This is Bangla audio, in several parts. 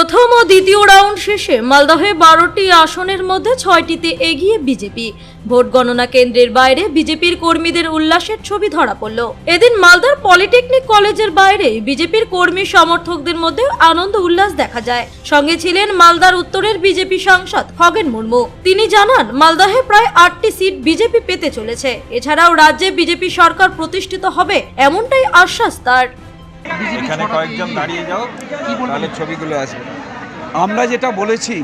প্রথম ও দ্বিতীয় রাউন্ড শেষে মালদহে 12টি আসনের মধ্যে 6টিতে এগিয়ে বিজেপি। ভোট গণনা কেন্দ্রের বাইরে বিজেপির কর্মীদের উল্লাসের ছবি ধরা পড়ল। এদিন মালদার পলিটেকনিক কলেজের বাইরে বিজেপির কর্মী সমর্থকদের মধ্যে আনন্দ উল্লাস দেখা যায়। সঙ্গে ছিলেন মালদার উত্তরের বিজেপি সাংসদ খগেন মুর্মু। তিনি জানান, মালদহে প্রায় 8টি সিট বিজেপি পেতে চলেছে। এছাড়াও রাজ্যে বিজেপি সরকার প্রতিষ্ঠিত হবে, এমনটাই আশ্বাস তার। এখানে কয়েকজন দাঁড়িয়ে যাও, তাহলে ছবিগুলো আসবে। আমরা যেটা বলেছি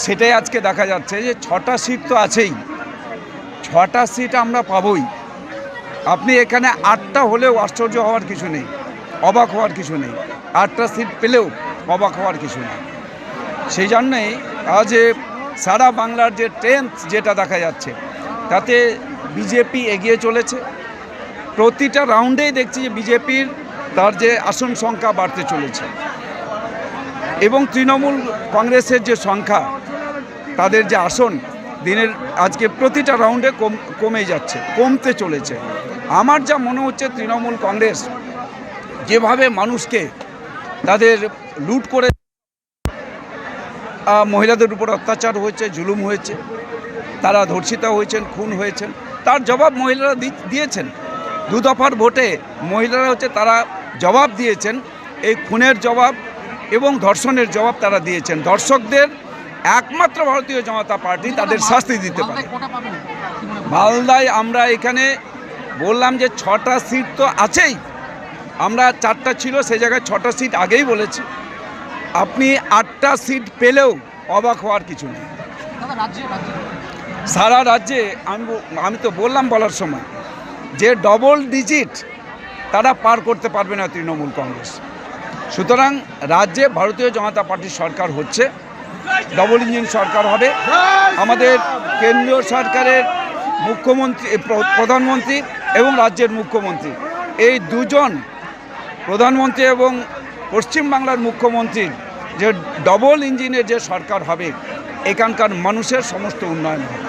সেটাই আজকে দেখা যাচ্ছে যে 6টা সিট তো আছেই, 6টা সিট আমরা পাবই। আপনি এখানে 8টা হলেও আশ্চর্য হওয়ার কিছু নেই, অবাক হওয়ার কিছু নেই। 8টা সিট পেলেও অবাক হওয়ার কিছু নেই। সেই জন্যই আজ সারা বাংলার যে ট্রেন্ড যেটা দেখা যাচ্ছে তাতে বিজেপি এগিয়ে চলেছে। প্রতিটা রাউন্ডেই দেখছি যে বিজেপির তার যে আসন সংখ্যা বাড়তে চলেছে এবং তৃণমূল কংগ্রেসের যে সংখ্যা, তাদের যে আসন দিনের আজকে প্রতিটা রাউন্ডে কমে যাচ্ছে, কমতে চলেছে। আমার যা মনে হচ্ছে তৃণমূল কংগ্রেস যেভাবে মানুষকে তাদের লুট করে, মহিলাদের উপর অত্যাচার হয়েছে, জুলুম হয়েছে, তারা ধর্ষিতা হয়েছেন, খুন হয়েছেন, তার জবাব মহিলারা দিয়েছেন। 2 দফার ভোটে মহিলারা তারা জবাব দিয়েছেন, এই খুনের জবাব এবং ধর্ষণের জবাব তারা দিয়েছেন। ধর্ষকদের একমাত্র ভারতীয় জনতা পার্টি তাদের শাস্তি দিতে পারে। মালদায় আমরা এখানে বললাম যে 6টা সিট তো আছেই, আমরা 4টা ছিল সেই জায়গায় 6টা সিট আগেই বলেছি। আপনি 8টা সিট পেলেও অবাক হওয়ার কিছু নেই। সারা রাজ্যে আমি তো বললাম বলার সময় যে ডবল ডিজিট তারা পার করতে পারবে না তৃণমূল কংগ্রেস। সুতরাং রাজ্যে ভারতীয় জনতা পার্টির সরকার হচ্ছে, ডবল ইঞ্জিন সরকার হবে। আমাদের কেন্দ্রীয় সরকারের মুখ্যমন্ত্রী, প্রধানমন্ত্রী এবং রাজ্যের মুখ্যমন্ত্রী, এই দুজন প্রধানমন্ত্রী এবং পশ্চিমবাংলার মুখ্যমন্ত্রীর যে ডবল ইঞ্জিনের যে সরকার হবে, এখানকার মানুষের সমস্ত উন্নয়ন হবে।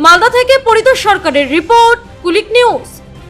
মালদা থেকে পরিতোষ সরকারের রিপোর্ট, কুলিক নিউজ।